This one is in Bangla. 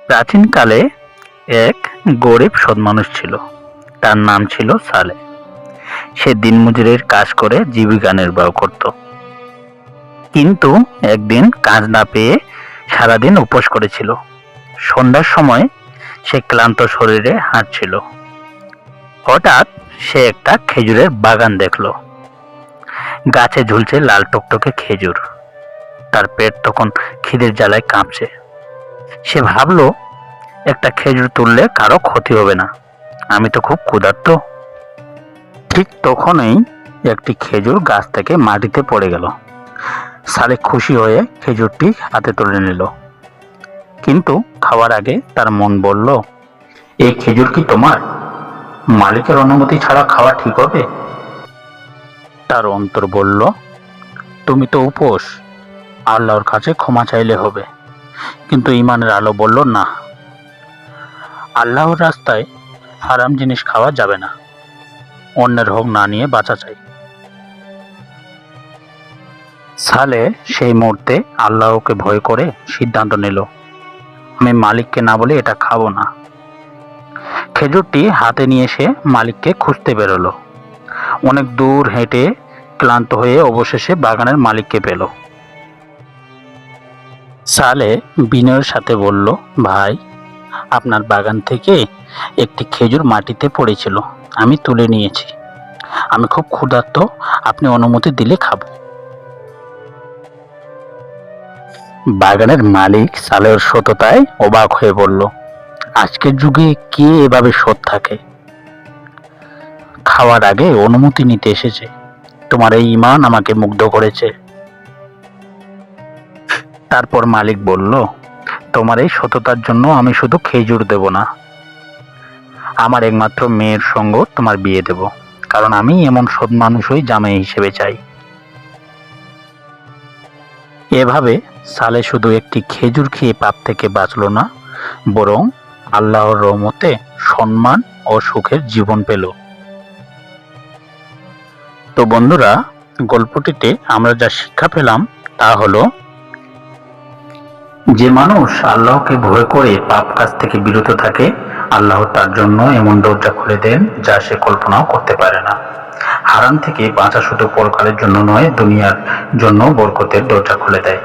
প্রাচীনকালে এক গরিব সৎ মানুষ ছিল। তার নাম ছিল সালেহ। সে দিনমজুরের কাজ করে জীবিকা নির্বাহ করত। কিন্তু একদিন কাজ না পেয়ে সারাদিন উপোস করেছিল। সন্ধ্যার সময় সে ক্লান্ত শরীরে হাঁটছিল। হঠাৎ সে একটা খেজুরের বাগান দেখল। গাছে ঝুলছে লাল টকটকে খেজুর। তার পেট তখন খিদের জ্বালায় কাঁপছে। সে ভাবলো, একটা খেজুর তুললে কারো ক্ষতি হবে না, আমি তো খুব ক্ষুধার্ত। ঠিক তখনই একটি খেজুর গাছ থেকে মাটিতে পড়ে গেল। সালেহ খুশি হয়ে খেজুরটি হাতে তুলে নিল। কিন্তু খাওয়ার আগে তার মন বলল, এই খেজুর কি তোমার? মালিকের অনুমতি ছাড়া খাওয়া ঠিক হবে? তার অন্তর বলল, তুমি তো উপোস, আল্লাহর কাছে ক্ষমা চাইলে হবে। কিন্তু ঈমানের আলো বলল, না, আল্লাহর রাস্তায় হারাম জিনিস খাওয়া যাবে না। অন্যের হক না নিয়ে বাঁচা চাই। সালেহ সেই মুহূর্তে আল্লাহকে ভয় করে সিদ্ধান্ত নিল, আমি মালিককে না বলে এটা খাবো না। খেজুরটি হাতে নিয়ে সে মালিককে খুঁজতে বেরোলো। অনেক দূর হেঁটে ক্লান্ত হয়ে অবশেষে বাগানের মালিককে পেল। সালেহ বিনয়ের সাথে বলল, ভাই, আপনার বাগান থেকে একটি খেজুর মাটিতে পড়েছিল, আমি তুলে নিয়েছি। আমি খুব ক্ষুধার্ত, আপনি অনুমতি দিলে খাবো। বাগানের মালিক সালেহর সততায় অবাক হয়ে বলল, আজকের যুগে কে এভাবে সৎ থাকে? খাওয়ার আগে অনুমতি নিতে এসেছে। তোমার এই ঈমান আমাকে মুগ্ধ করেছে। তারপর মালিক বলল, তোমার এই সততার জন্য আমি শুধু খেজুর দেব না, আমার একমাত্র মেয়ের সঙ্গ তোমার বিয়ে দেব, কারণ আমি এমন সৎ মানুষই জামাই হিসেবে চাই। এভাবে সালেহ শুধু একটি খেজুর খেয়ে পাপ থেকে বাঁচল না, বরং আল্লাহর রহমতে সম্মান ও সুখের জীবন পেল। তো বন্ধুরা, গল্পটিতে আমরা যা শিক্ষা পেলাম তা হলো, যে মানুষ আল্লাহকে ভয় করে পাপ কাজ থেকে বিরত থাকে, আল্লাহ তার জন্য এমন দরজা খুলে দেন যা সে কল্পনাও করতে পারে না। হারাম থেকে বাঁচা শুধু পরকালের জন্য নয়, দুনিয়ার জন্য বরকতের দরজা খুলে দেয়।